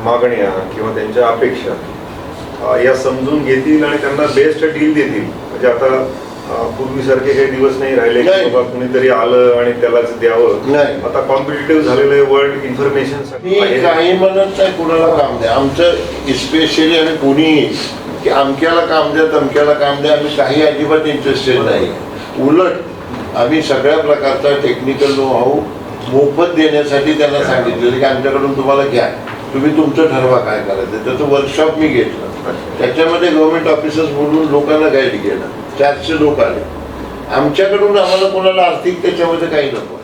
मागण्या किंवा त्यांच्या अपेक्षा या समजून घेतील आणि त्यांना बेस्ट डील देतील. म्हणजे आता पूर्वीसारखे काही दिवस नाही राहिले की बाबा कुणीतरी आलं आणि त्यालाच द्यावं. नाही, आता कॉम्पिटिटिव्ह झालेलं आहे वर्ल्ड इन्फॉर्मेशन. काही म्हणत नाही कुणाला काम द्या. आमचं स्पेशली आणि कोणीही की अमक्याला काम द्या तमक्याला काम द्या, आम्ही काही अजिबात इंटरेस्टेड नाही. उलट आम्ही सगळ्या प्रकारचा टेक्निकल नो हाऊ मोफत देण्यासाठी त्यांना सांगितलेलं की आमच्याकडून तुम्हाला घ्या, तुम्ही तुमचं ठरवा काय करायचं. त्याचं वर्कशॉप मी घेतलं. त्याच्यामध्ये गव्हर्नमेंट ऑफिसर्स बोलून लोकांना गाईड केलं. 400 लोक आले. आमच्याकडून आम्हाला कोणाला आर्थिक त्याच्यामध्ये काही नको.